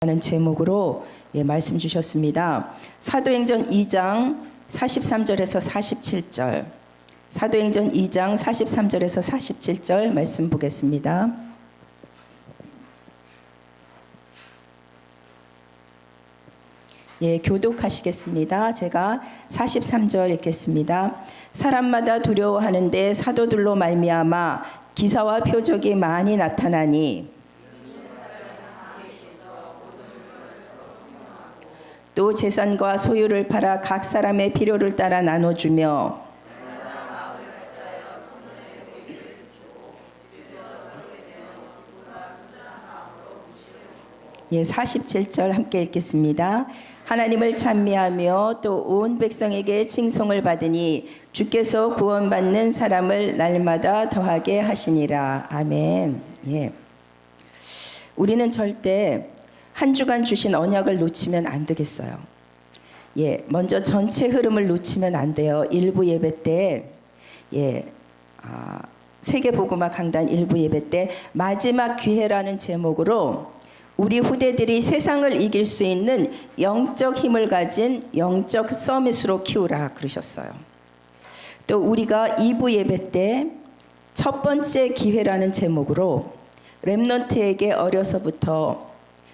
라는 제목으로 말씀 주셨습니다. 사도행전 2장 43절에서 47절, 사도행전 2장 43절에서 47절 말씀 보겠습니다. 교독하시겠습니다. 제가 43절 읽겠습니다. 사람마다 두려워하는데 사도들로 말미암아 기사와 표적이 많이 나타나니 또 재산과 소유를 팔아 각 사람의 필요를 따라 나눠주며 47절 함께 읽겠습니다. 하나님을 찬미하며 또 온 백성에게 칭송을 받으니 주께서 구원받는 사람을 날마다 더하게 하시니라. 아멘. 우리는 절대 한 주간 주신 언약을 놓치면 안 되겠어요. 먼저 전체 흐름을 놓치면 안 돼요. 일부 예배 때, 세계복음화 강단 일부 예배 때 마지막 기회라는 제목으로 우리 후대들이 세상을 이길 수 있는 영적 힘을 가진 영적 서밋으로 키우라 그러셨어요. 또 우리가 2부 예배 때 첫 번째 기회라는 제목으로 렘넌트에게 어려서부터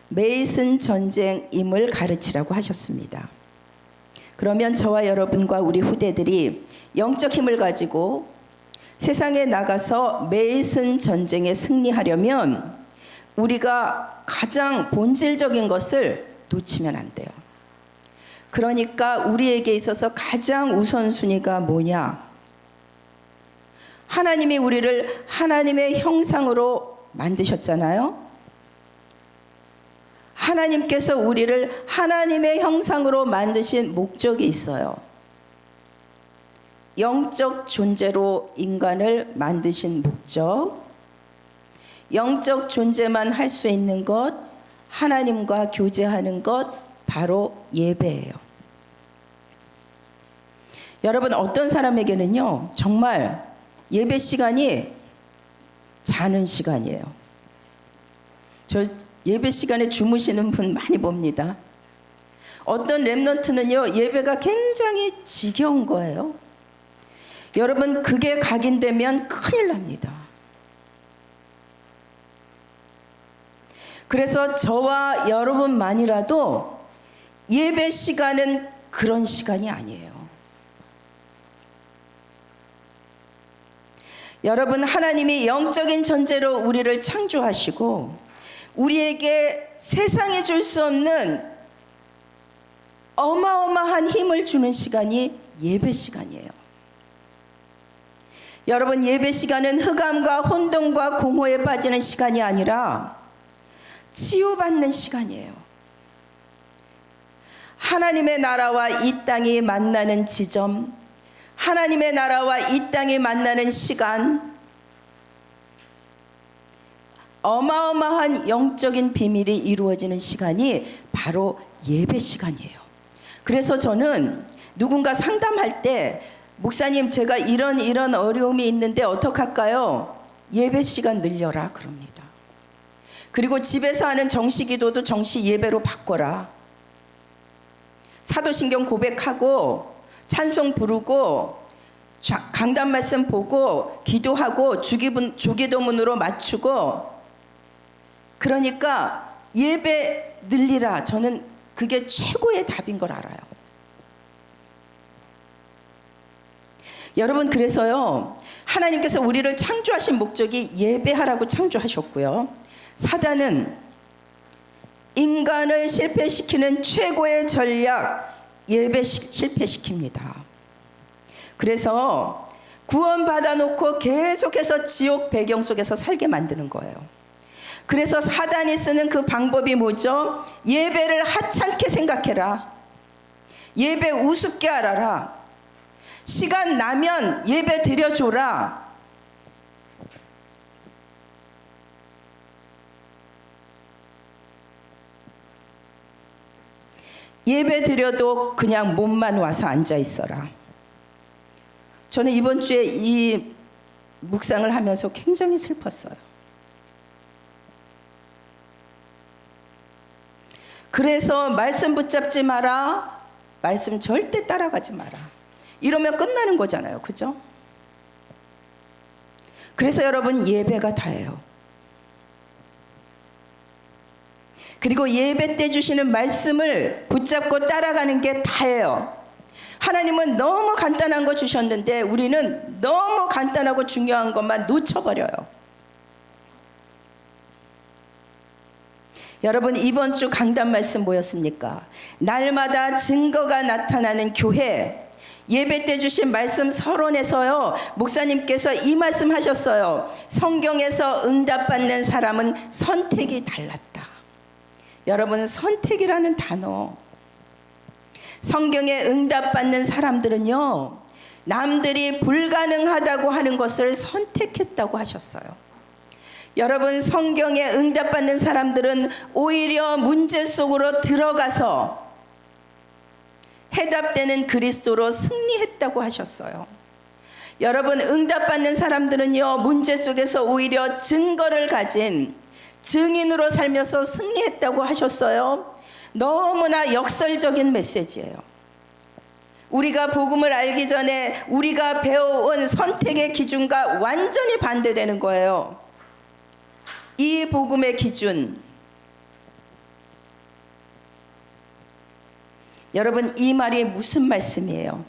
메이슨 전쟁임을 가르치라고 하셨습니다. 그러면 저와 여러분과 우리 후대들이 영적 힘을 가지고 세상에 나가서 메이슨 전쟁에 승리하려면 우리가 가장 본질적인 것을 놓치면 안 돼요. 그러니까 우리에게 있어서 가장 우선순위가 뭐냐? 하나님이 우리를 하나님의 형상으로 만드셨잖아요. 하나님께서 우리를 하나님의 형상으로 만드신 목적이 있어요. 영적 존재로 인간을 만드신 목적, 영적 존재만 할 수 있는 것, 하나님과 교제하는 것, 바로 예배예요. 여러분, 어떤 사람에게는요, 정말 예배 시간이 자는 시간이에요. 저 예배 시간에 주무시는 분 많이 봅니다. 어떤 렘넌트는요, 예배가 굉장히 지겨운 거예요. 여러분, 그게 각인되면 큰일 납니다. 그래서 저와 여러분만이라도 예배 시간은 그런 시간이 아니에요. 여러분, 하나님이 영적인 존재로 우리를 창조하시고 우리에게 세상에 줄 수 없는 어마어마한 힘을 주는 시간이 예배 시간이에요. 여러분, 예배 시간은 흑암과 혼돈과 공허에 빠지는 시간이 아니라 치유받는 시간이에요. 하나님의 나라와 이 땅이 만나는 지점, 하나님의 나라와 이 땅이 만나는 시간, 어마어마한 영적인 비밀이 이루어지는 시간이 바로 예배 시간이에요. 그래서 저는 누군가 상담할 때 목사님, 제가 이런 어려움이 있는데 어떡할까요? 예배 시간 늘려라 그럽니다. 그리고 집에서 하는 정시기도도 정시 예배로 바꿔라. 사도신경 고백하고 찬송 부르고 강단 말씀 보고 기도하고 주기도문으로 맞추고, 그러니까 예배 늘리라. 저는 그게 최고의 답인 걸 알아요. 여러분, 그래서요, 하나님께서 우리를 창조하신 목적이 예배하라고 창조하셨고요, 사단은 인간을 실패시키는 최고의 전략, 예배 실패시킵니다. 그래서 구원받아 놓고 계속해서 지옥 배경 속에서 살게 만드는 거예요. 그래서 사단이 쓰는 그 방법이 뭐죠? 예배를 하찮게 생각해라. 예배 우습게 알아라. 시간 나면 예배 드려줘라. 예배 드려도 그냥 몸만 와서 앉아 있어라. 저는 이번 주에 이 묵상을 하면서 굉장히 슬펐어요. 그래서 말씀 붙잡지 마라. 말씀 절대 따라가지 마라. 이러면 끝나는 거잖아요. 그죠? 그래서 여러분 예배가 다예요. 그리고 예배 때 주시는 말씀을 붙잡고 따라가는 게 다예요. 하나님은 너무 간단한 거 주셨는데 우리는 너무 간단하고 중요한 것만 놓쳐버려요. 여러분 이번 주 강단 말씀 뭐였습니까? 날마다 증거가 나타나는 교회. 예배 때 주신 말씀 서론에서요, 목사님께서 이 말씀 하셨어요. 성경에서 응답받는 사람은 선택이 달랐다. 여러분 선택이라는 단어, 성경에 응답받는 사람들은요, 남들이 불가능하다고 하는 것을 선택했다고 하셨어요. 여러분 성경에 응답받는 사람들은 오히려 문제 속으로 들어가서 해답되는 그리스도로 승리했다고 하셨어요. 여러분 응답받는 사람들은요, 문제 속에서 오히려 증거를 가진 증인으로 살면서 승리했다고 하셨어요. 너무나 역설적인 메시지예요. 우리가 복음을 알기 전에 우리가 배워온 선택의 기준과 완전히 반대되는 거예요. 이 복음의 기준, 여러분 이 말이 무슨 말씀이에요?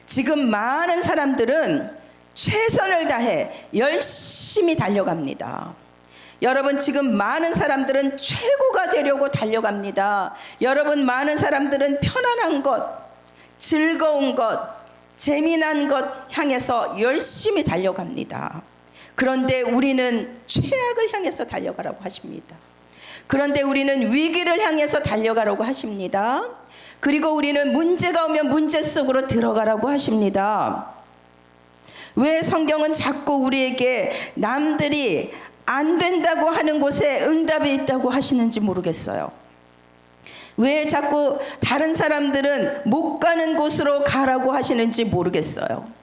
지금 많은 사람들은 최선을 다해 열심히 달려갑니다. 여러분 지금 많은 사람들은 최고가 되려고 달려갑니다. 여러분 많은 사람들은 편안한 것, 즐거운 것, 재미난 것 향해서 열심히 달려갑니다. 그런데 우리는 최악을 향해서 달려가라고 하십니다. 그런데 우리는 위기를 향해서 달려가라고 하십니다. 그리고 우리는 문제가 오면 문제 속으로 들어가라고 하십니다. 왜 성경은 자꾸 우리에게 남들이 안 된다고 하는 곳에 응답이 있다고 하시는지 모르겠어요. 왜 자꾸 다른 사람들은 못 가는 곳으로 가라고 하시는지 모르겠어요.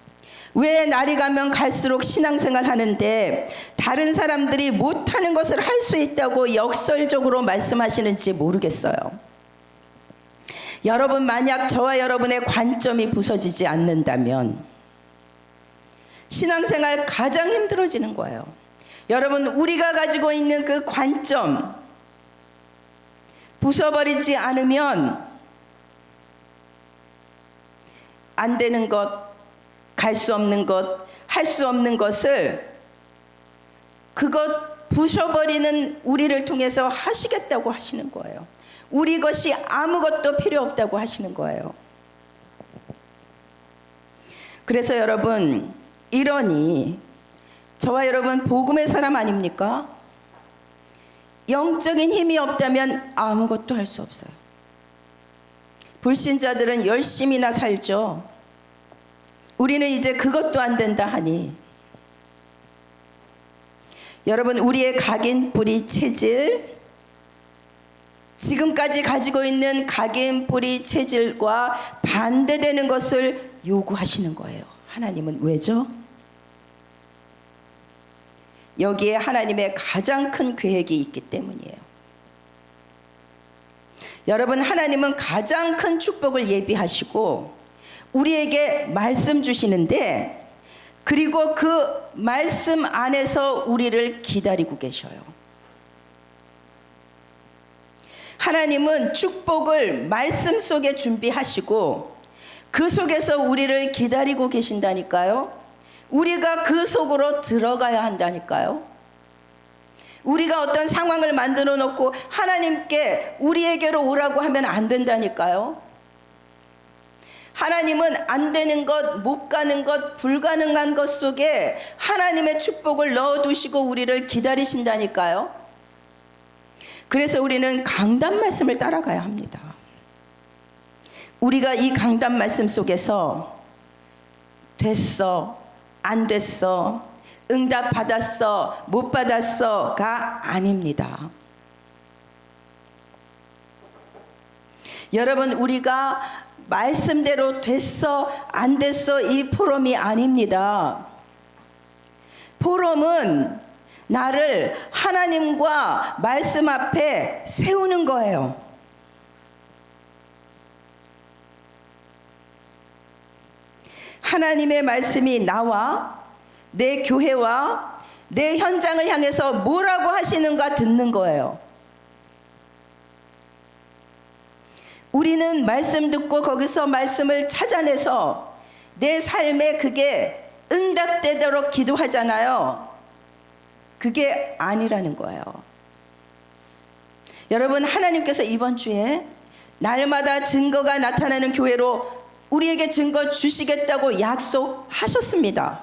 왜 날이 가면 갈수록 신앙생활 하는데 다른 사람들이 못하는 것을 할 수 있다고 역설적으로 말씀하시는지 모르겠어요. 여러분 만약 저와 여러분의 관점이 부서지지 않는다면 신앙생활 가장 힘들어지는 거예요. 여러분 우리가 가지고 있는 그 관점 부숴버리지 않으면 안 되는 것, 갈 수 없는 것, 할 수 없는 것을 그것 부숴버리는 우리를 통해서 하시겠다고 하시는 거예요. 우리 것이 아무것도 필요 없다고 하시는 거예요. 그래서 여러분 이러니 저와 여러분 복음의 사람 아닙니까? 영적인 힘이 없다면 아무것도 할 수 없어요. 불신자들은 열심히나 살죠. 우리는 이제 그것도 안 된다 하니 여러분 우리의 각인 뿌리 체질, 지금까지 가지고 있는 각인 뿌리 체질과 반대되는 것을 요구하시는 거예요. 하나님은 왜죠? 여기에 하나님의 가장 큰 계획이 있기 때문이에요. 여러분 하나님은 가장 큰 축복을 예비하시고 우리에게 말씀 주시는데 그리고 그 말씀 안에서 우리를 기다리고 계셔요. 하나님은 축복을 말씀 속에 준비하시고 그 속에서 우리를 기다리고 계신다니까요. 우리가 그 속으로 들어가야 한다니까요. 우리가 어떤 상황을 만들어 놓고 하나님께 우리에게로 오라고 하면 안 된다니까요. 하나님은 안 되는 것, 못 가는 것, 불가능한 것 속에 하나님의 축복을 넣어두시고 우리를 기다리신다니까요. 그래서 우리는 강단 말씀을 따라가야 합니다. 우리가 이 강단 말씀 속에서 됐어, 안 됐어, 응답 받았어, 못 받았어가 아닙니다. 여러분 우리가 말씀대로 됐어 안 됐어 이 포럼이 아닙니다. 포럼은 나를 하나님과 말씀 앞에 세우는 거예요. 하나님의 말씀이 나와 내 교회와 내 현장을 향해서 뭐라고 하시는가 듣는 거예요. 우리는 말씀 듣고 거기서 말씀을 찾아내서 내 삶에 그게 응답되도록 기도하잖아요. 그게 아니라는 거예요. 여러분, 하나님께서 이번 주에 날마다 증거가 나타나는 교회로 우리에게 증거 주시겠다고 약속하셨습니다.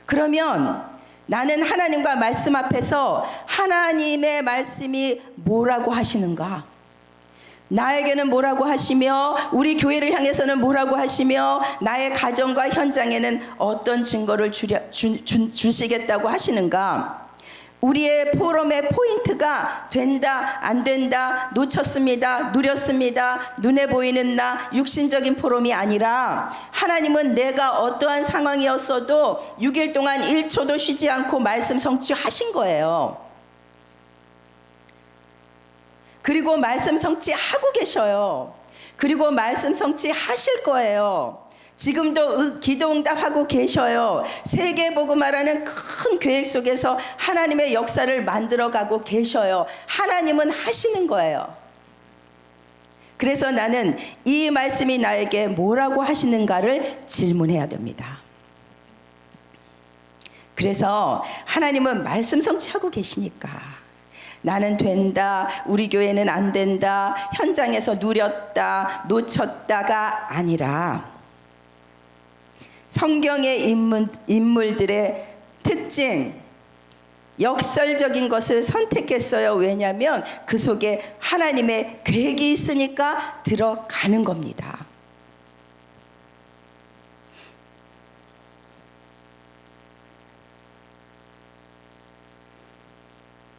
그러면 나는 하나님과 말씀 앞에서 하나님의 말씀이 뭐라고 하시는가? 나에게는 뭐라고 하시며 우리 교회를 향해서는 뭐라고 하시며 나의 가정과 현장에는 어떤 증거를 주시겠다고 하시는가? 우리의 포럼의 포인트가 된다, 안 된다, 놓쳤습니다, 누렸습니다, 눈에 보이는 나, 육신적인 포럼이 아니라 하나님은 내가 어떠한 상황이었어도 6일 동안 1초도 쉬지 않고 말씀 성취하신 거예요. 그리고 말씀 성취하고 계셔요. 그리고 말씀 성취하실 거예요. 지금도 기도 응답하고 계셔요. 세계복음화라는 큰 계획 속에서 하나님의 역사를 만들어가고 계셔요. 하나님은 하시는 거예요. 그래서 나는 이 말씀이 나에게 뭐라고 하시는가를 질문해야 됩니다. 그래서 하나님은 말씀 성취하고 계시니까 나는 된다, 우리 교회는 안 된다, 현장에서 누렸다, 놓쳤다가 아니라 성경의 인물들의 특징, 역설적인 것을 선택했어요. 왜냐하면 그 속에 하나님의 계획이 있으니까 들어가는 겁니다.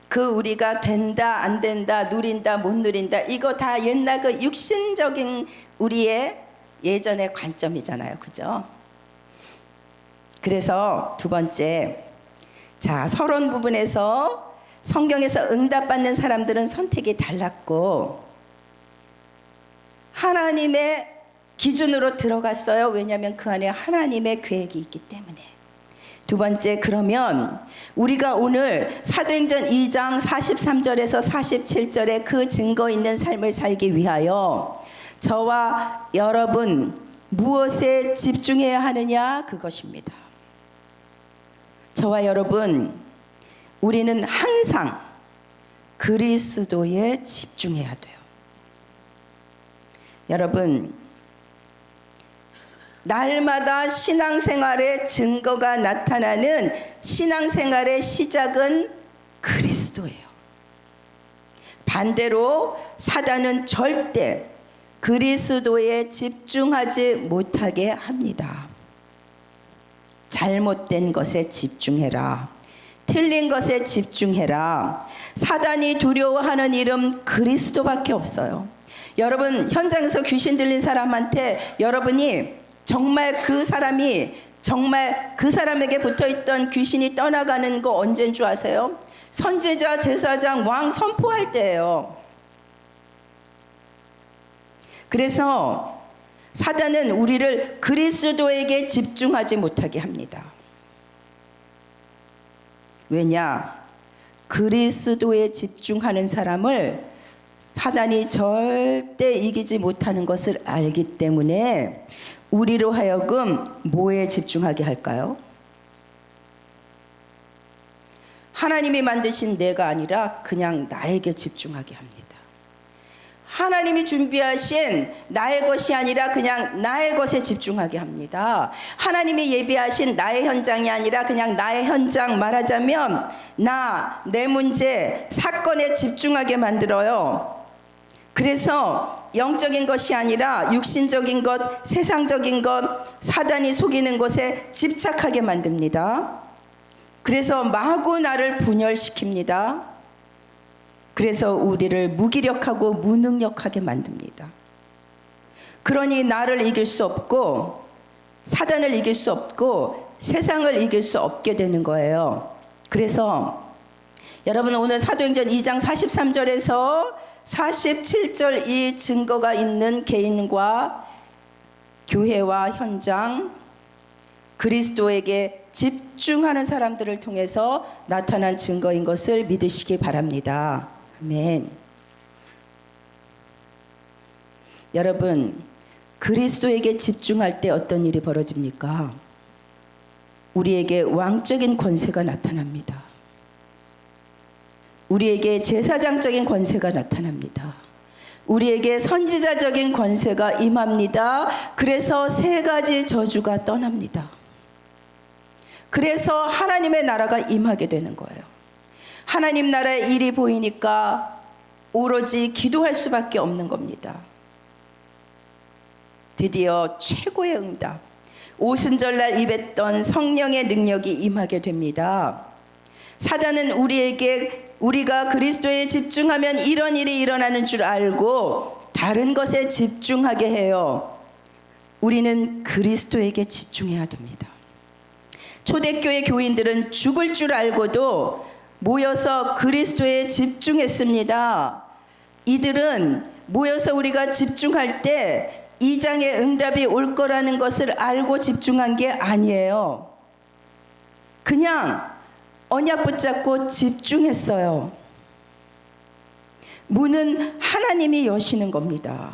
그 우리가 된다, 안 된다, 누린다, 못 누린다, 이거 다 옛날 그 육신적인 우리의 예전의 관점이잖아요. 그죠? 그래서 두 번째, 자, 서론 부분에서 성경에서 응답받는 사람들은 선택이 달랐고 하나님의 기준으로 들어갔어요. 왜냐하면 그 안에 하나님의 계획이 있기 때문에. 두 번째, 그러면 우리가 오늘 사도행전 2장 43절에서 47절에 그 증거 있는 삶을 살기 위하여 저와 여러분 무엇에 집중해야 하느냐? 그것입니다. 저와 여러분, 우리는 항상 그리스도에 집중해야 돼요. 여러분, 날마다 신앙생활의 증거가 나타나는 신앙생활의 시작은 그리스도예요. 반대로 사단은 절대 그리스도에 집중하지 못하게 합니다. 잘못된 것에 집중해라. 틀린 것에 집중해라. 사단이 두려워하는 이름 그리스도밖에 없어요. 여러분, 현장에서 귀신 들린 사람한테 여러분이 정말 그 사람에게 붙어있던 귀신이 떠나가는 거 언제인 줄 아세요? 선지자, 제사장, 왕 선포할 때예요. 그래서 사단은 우리를 그리스도에게 집중하지 못하게 합니다. 왜냐? 그리스도에 집중하는 사람을 사단이 절대 이기지 못하는 것을 알기 때문에 우리로 하여금 뭐에 집중하게 할까요? 하나님이 만드신 내가 아니라 그냥 나에게 집중하게 합니다. 하나님이 준비하신 나의 것이 아니라 그냥 나의 것에 집중하게 합니다. 하나님이 예비하신 나의 현장이 아니라 그냥 나의 현장, 말하자면 내 문제, 사건에 집중하게 만들어요. 그래서 영적인 것이 아니라 육신적인 것, 세상적인 것, 사단이 속이는 것에 집착하게 만듭니다. 그래서 마구 나를 분열시킵니다. 그래서 우리를 무기력하고 무능력하게 만듭니다. 그러니 나를 이길 수 없고 사단을 이길 수 없고 세상을 이길 수 없게 되는 거예요. 그래서 여러분, 오늘 사도행전 2장 43절에서 47절 이 증거가 있는 개인과 교회와 현장, 그리스도에게 집중하는 사람들을 통해서 나타난 증거인 것을 믿으시기 바랍니다. 아멘. 여러분, 그리스도에게 집중할 때 어떤 일이 벌어집니까? 우리에게 왕적인 권세가 나타납니다. 우리에게 제사장적인 권세가 나타납니다. 우리에게 선지자적인 권세가 임합니다. 그래서 3가지 저주가 떠납니다. 그래서 하나님의 나라가 임하게 되는 거예요. 하나님 나라의 일이 보이니까 오로지 기도할 수밖에 없는 겁니다. 드디어 최고의 응답, 오순절날 입했던 성령의 능력이 임하게 됩니다. 사단은 우리가 그리스도에 집중하면 이런 일이 일어나는 줄 알고 다른 것에 집중하게 해요. 우리는 그리스도에게 집중해야 됩니다. 초대교회 교인들은 죽을 줄 알고도 모여서 그리스도에 집중했습니다. 이들은 모여서 우리가 집중할 때 2장의 응답이 올 거라는 것을 알고 집중한 게 아니에요. 그냥 언약 붙잡고 집중했어요. 문은 하나님이 여시는 겁니다.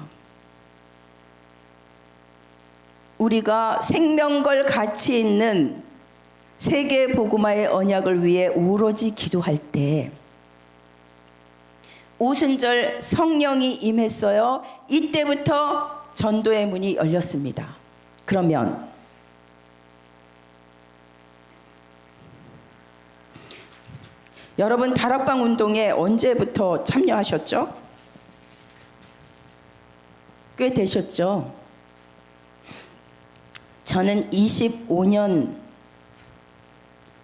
우리가 생명걸 가치 있는 세계 복음화의 언약을 위해 오로지 기도할 때 오순절 성령이 임했어요. 이때부터 전도의 문이 열렸습니다. 그러면 여러분 다락방 운동에 언제부터 참여하셨죠? 꽤 되셨죠? 저는 25년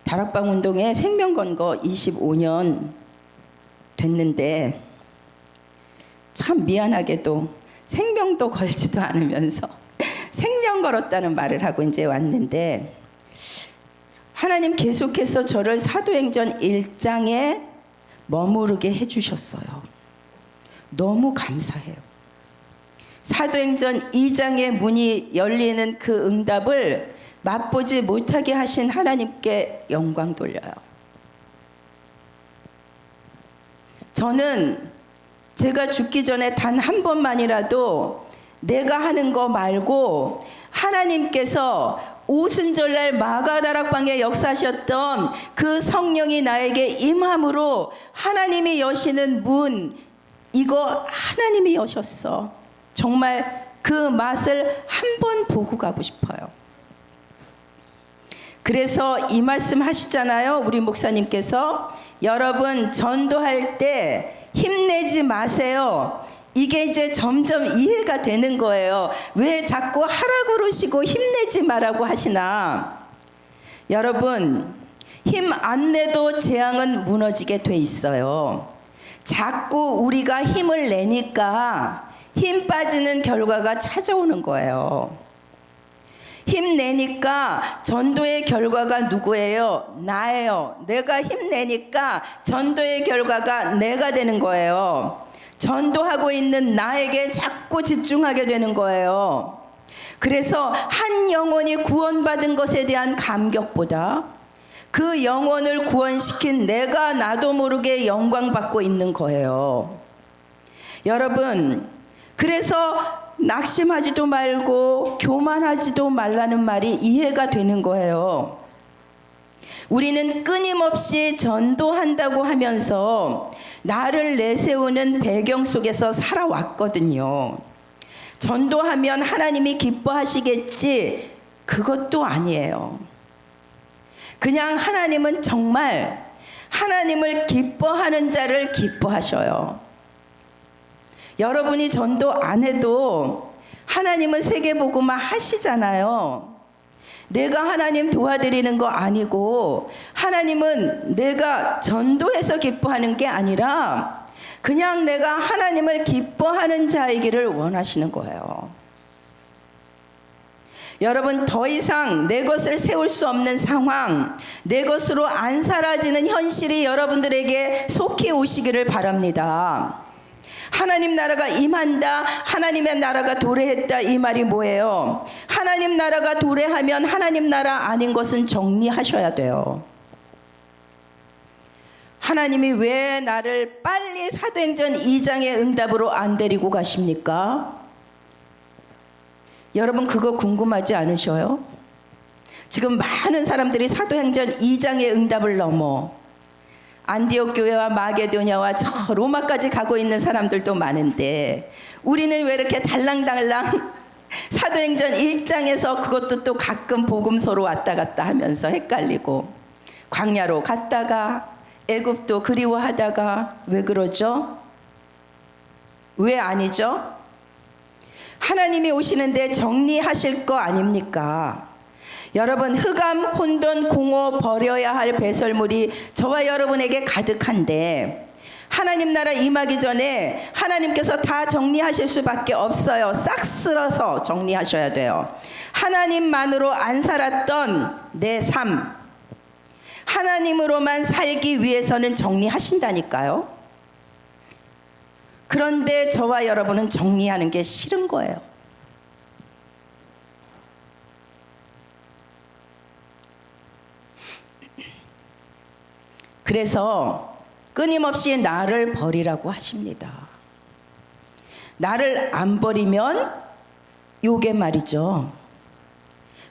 다락방 운동에 생명 건 거 25년 됐는데 참 미안하게도 생명도 걸지도 않으면서 생명 걸었다는 말을 하고 이제 왔는데 하나님 계속해서 저를 사도행전 1장에 머무르게 해주셨어요. 너무 감사해요. 사도행전 2장의 문이 열리는 그 응답을 맛보지 못하게 하신 하나님께 영광 돌려요. 저는 제가 죽기 전에 단 한 번만이라도 내가 하는 거 말고 하나님께서 오순절날 마가다락방에 역사하셨던 그 성령이 나에게 임함으로 하나님이 여시는 문, 이거 하나님이 여셨어. 정말 그 맛을 한 번 보고 가고 싶어요. 그래서 이 말씀 하시잖아요. 우리 목사님께서 여러분 전도할 때 힘내지 마세요. 이게 이제 점점 이해가 되는 거예요. 왜 자꾸 하라고 그러시고 힘내지 말라고 하시나. 여러분 힘 안 내도 재앙은 무너지게 돼 있어요. 자꾸 우리가 힘을 내니까 힘 빠지는 결과가 찾아오는 거예요. 힘내니까 전도의 결과가 누구예요? 나예요. 내가 힘내니까 전도의 결과가 내가 되는 거예요. 전도하고 있는 나에게 자꾸 집중하게 되는 거예요. 그래서 한 영혼이 구원받은 것에 대한 감격보다 그 영혼을 구원시킨 내가 나도 모르게 영광받고 있는 거예요. 여러분, 그래서 낙심하지도 말고 교만하지도 말라는 말이 이해가 되는 거예요. 우리는 끊임없이 전도한다고 하면서 나를 내세우는 배경 속에서 살아왔거든요. 전도하면 하나님이 기뻐하시겠지, 그것도 아니에요. 그냥 하나님은 정말 하나님을 기뻐하는 자를 기뻐하셔요. 여러분이 전도 안 해도 하나님은 세계복음화 하시잖아요. 내가 하나님 도와드리는 거 아니고 하나님은 내가 전도해서 기뻐하는 게 아니라 그냥 내가 하나님을 기뻐하는 자이기를 원하시는 거예요. 여러분 더 이상 내 것을 세울 수 없는 상황, 내 것으로 안 사라지는 현실이 여러분들에게 속히 오시기를 바랍니다. 하나님 나라가 임한다, 하나님의 나라가 도래했다, 이 말이 뭐예요? 하나님 나라가 도래하면 하나님 나라 아닌 것은 정리하셔야 돼요. 하나님이 왜 나를 빨리 사도행전 2장의 응답으로 안 데리고 가십니까? 여러분 그거 궁금하지 않으셔요? 지금 많은 사람들이 사도행전 2장의 응답을 넘어 안디옥 교회와 마게도냐와 저 로마까지 가고 있는 사람들도 많은데 우리는 왜 이렇게 달랑달랑 사도행전 1장에서 그것도 또 가끔 복음서로 왔다 갔다 하면서 헷갈리고 광야로 갔다가 애굽도 그리워하다가 왜 그러죠? 왜 아니죠? 하나님이 오시는데 정리하실 거 아닙니까? 여러분 흑암, 혼돈, 공허 버려야 할 배설물이 저와 여러분에게 가득한데 하나님 나라 임하기 전에 하나님께서 다 정리하실 수밖에 없어요. 싹 쓸어서 정리하셔야 돼요. 하나님만으로 안 살았던 내 삶, 하나님으로만 살기 위해서는 정리하신다니까요. 그런데 저와 여러분은 정리하는 게 싫은 거예요. 그래서 끊임없이 나를 버리라고 하십니다. 나를 안 버리면 요게 말이죠.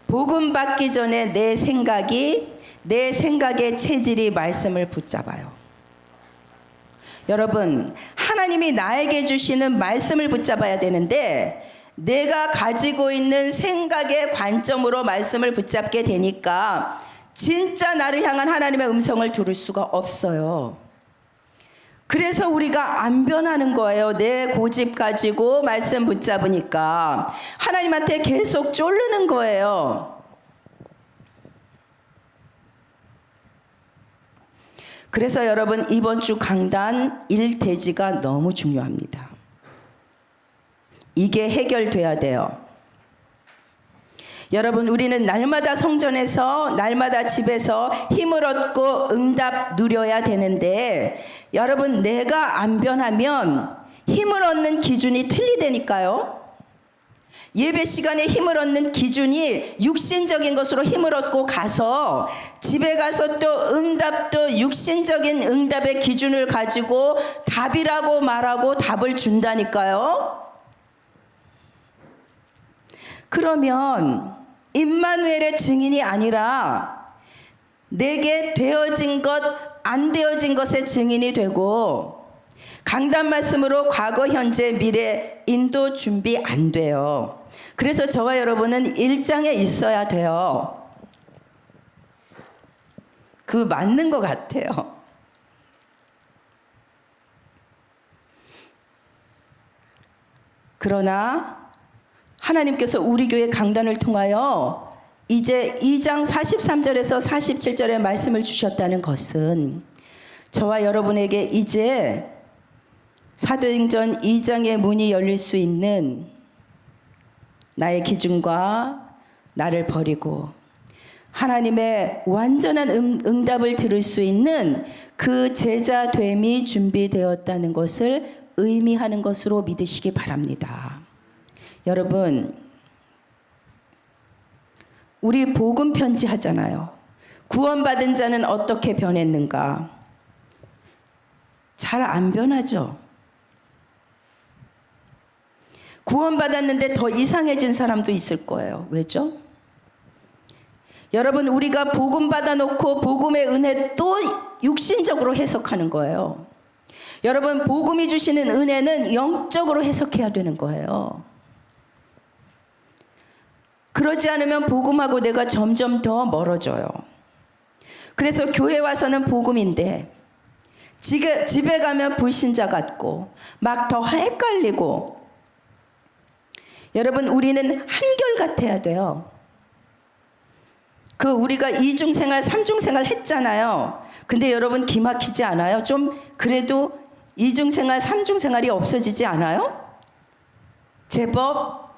복음 받기 전에 내 생각의 체질이 말씀을 붙잡아요. 여러분 하나님이 나에게 주시는 말씀을 붙잡아야 되는데 내가 가지고 있는 생각의 관점으로 말씀을 붙잡게 되니까 진짜 나를 향한 하나님의 음성을 들을 수가 없어요. 그래서 우리가 안 변하는 거예요. 내 고집 가지고 말씀 붙잡으니까 하나님한테 계속 쫄르는 거예요. 그래서 여러분 이번 주 강단 1대지가 너무 중요합니다. 이게 해결돼야 돼요. 여러분 우리는 날마다 성전에서 날마다 집에서 힘을 얻고 응답 누려야 되는데 여러분 내가 안 변하면 힘을 얻는 기준이 틀리다니까요. 예배 시간에 힘을 얻는 기준이 육신적인 것으로 힘을 얻고 가서 집에 가서 또 응답도 육신적인 응답의 기준을 가지고 답이라고 말하고 답을 준다니까요. 그러면 임마누엘의 증인이 아니라 내게 되어진 것, 안 되어진 것의 증인이 되고 강단 말씀으로 과거, 현재, 미래 인도 준비 안 돼요. 그래서 저와 여러분은 1장에 있어야 돼요. 그 맞는 것 같아요. 그러나 하나님께서 우리 교회 강단을 통하여 이제 2장 43절에서 47절의 말씀을 주셨다는 것은 저와 여러분에게 이제 사도행전 2장의 문이 열릴 수 있는 나의 기준과 나를 버리고 하나님의 완전한 응답을 들을 수 있는 그 제자됨이 준비되었다는 것을 의미하는 것으로 믿으시기 바랍니다. 여러분 우리 복음 편지 하잖아요. 구원받은 자는 어떻게 변했는가? 잘 안 변하죠. 구원받았는데 더 이상해진 사람도 있을 거예요. 왜죠? 여러분 우리가 복음 받아놓고 복음의 은혜 또 육신적으로 해석하는 거예요. 여러분 복음이 주시는 은혜는 영적으로 해석해야 되는 거예요. 그러지 않으면 복음하고 내가 점점 더 멀어져요. 그래서 교회 와서는 복음인데 집에 가면 불신자 같고 막 더 헷갈리고 여러분 우리는 한결같아야 돼요. 우리가 이중생활, 삼중생활 했잖아요. 근데 여러분 기막히지 않아요? 좀 그래도 이중생활, 삼중생활이 없어지지 않아요? 제법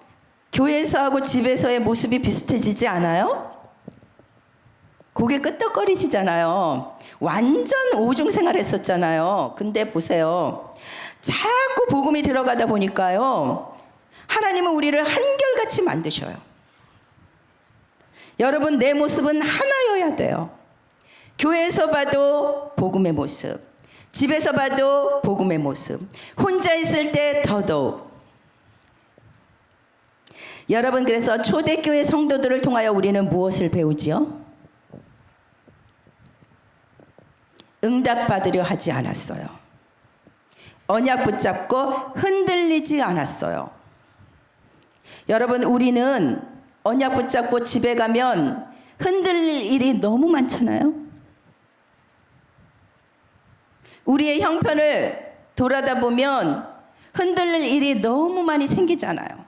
교회에서 하고 집에서의 모습이 비슷해지지 않아요? 고개 끄덕거리시잖아요. 완전 오중생활 했었잖아요. 근데 보세요. 자꾸 복음이 들어가다 보니까요, 하나님은 우리를 한결같이 만드셔요. 여러분, 내 모습은 하나여야 돼요. 교회에서 봐도 복음의 모습, 집에서 봐도 복음의 모습, 혼자 있을 때 더더욱. 여러분, 그래서 초대교회 성도들을 통하여 우리는 무엇을 배우지요? 응답받으려 하지 않았어요. 언약 붙잡고 흔들리지 않았어요. 여러분, 우리는 언약 붙잡고 집에 가면 흔들릴 일이 너무 많잖아요. 우리의 형편을 돌아다 보면 흔들릴 일이 너무 많이 생기잖아요.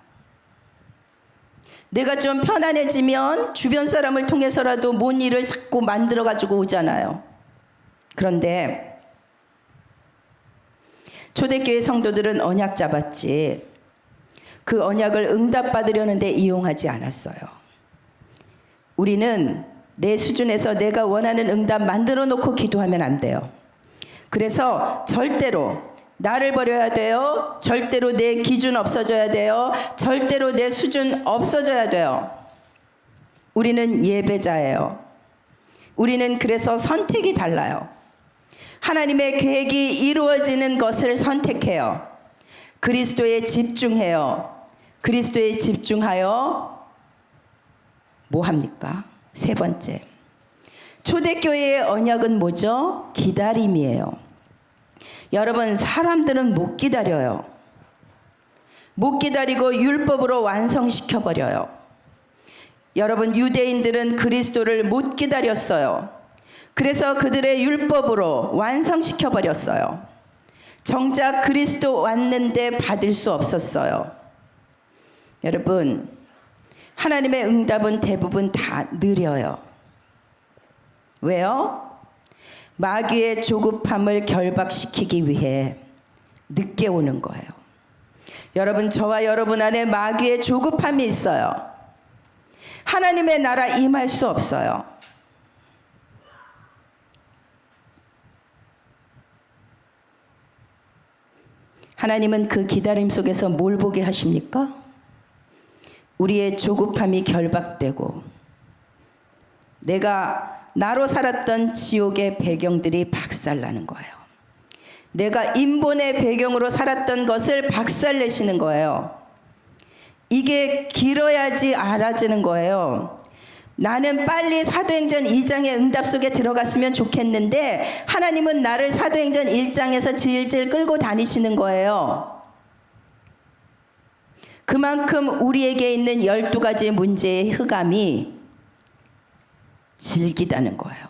내가 좀 편안해지면 주변 사람을 통해서라도 뭔 일을 자꾸 만들어 가지고 오잖아요. 그런데 초대교회 성도들은 언약 잡았지, 그 언약을 응답받으려는 데 이용하지 않았어요. 우리는 내 수준에서 내가 원하는 응답 만들어 놓고 기도하면 안 돼요. 그래서 절대로 나를 버려야 돼요. 절대로 내 기준 없어져야 돼요. 절대로 내 수준 없어져야 돼요. 우리는 예배자예요. 우리는 그래서 선택이 달라요. 하나님의 계획이 이루어지는 것을 선택해요. 그리스도에 집중해요. 그리스도에 집중하여 뭐 합니까? 세 번째, 초대교회의 언약은 뭐죠? 기다림이에요. 여러분, 사람들은 못 기다려요. 못 기다리고 율법으로 완성시켜버려요. 여러분, 유대인들은 그리스도를 못 기다렸어요. 그래서 그들의 율법으로 완성시켜버렸어요. 정작 그리스도 왔는데 받을 수 없었어요. 여러분, 하나님의 응답은 대부분 다 느려요. 왜요? 마귀의 조급함을 결박시키기 위해 늦게 오는 거예요. 여러분, 저와 여러분 안에 마귀의 조급함이 있어요. 하나님의 나라 임할 수 없어요. 하나님은 그 기다림 속에서 뭘 보게 하십니까? 우리의 조급함이 결박되고 내가 나로 살았던 지옥의 배경들이 박살나는 거예요. 내가 인본의 배경으로 살았던 것을 박살내시는 거예요. 이게 길어야지 알아지는 거예요. 나는 빨리 사도행전 2장의 응답 속에 들어갔으면 좋겠는데 하나님은 나를 사도행전 1장에서 질질 끌고 다니시는 거예요. 그만큼 우리에게 있는 12가지 문제의 흑암이 질기다는 거예요.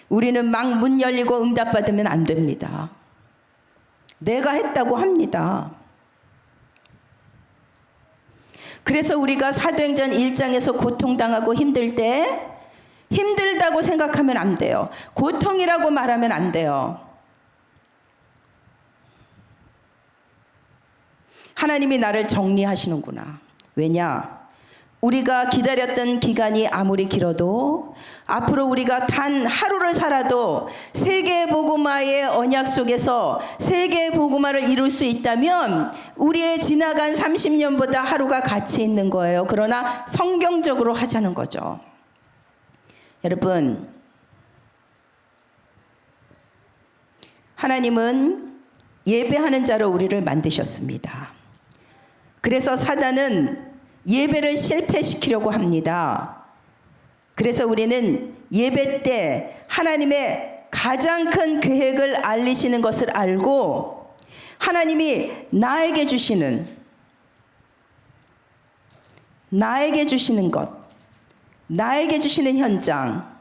우리는 막 문 열리고 응답받으면 안 됩니다. 내가 했다고 합니다. 그래서 우리가 사도행전 1장에서 고통당하고 힘들 때 힘들다고 생각하면 안 돼요. 고통이라고 말하면 안 돼요. 하나님이 나를 정리하시는구나. 왜냐? 우리가 기다렸던 기간이 아무리 길어도 앞으로 우리가 단 하루를 살아도 세계 복음화의 언약 속에서 세계 복음화를 이룰 수 있다면 우리의 지나간 30년보다 하루가 가치 있는 거예요. 그러나 성경적으로 하자는 거죠. 여러분, 하나님은 예배하는 자로 우리를 만드셨습니다. 그래서 사단은 예배를 실패시키려고 합니다. 그래서 우리는 예배 때 하나님의 가장 큰 계획을 알리시는 것을 알고 하나님이 나에게 주시는 것, 나에게 주시는 현장,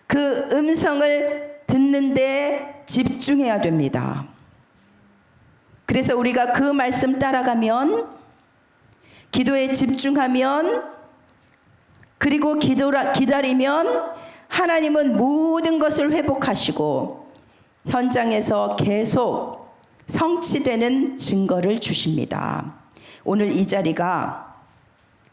그 음성을 듣는 데 집중해야 됩니다. 그래서 우리가 그 말씀 따라가면, 기도에 집중하면, 그리고 기다리면 하나님은 모든 것을 회복하시고 현장에서 계속 성취되는 증거를 주십니다. 오늘 이 자리가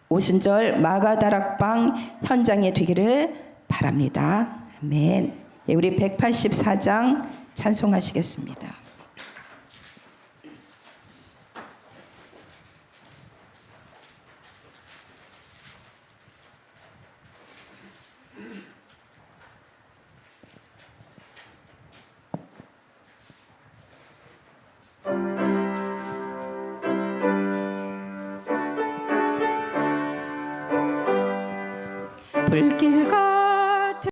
오순절 마가다락방 현장에 되기를 바랍니다. 아멘. 우리 184장 찬송하시겠습니다. 불길 가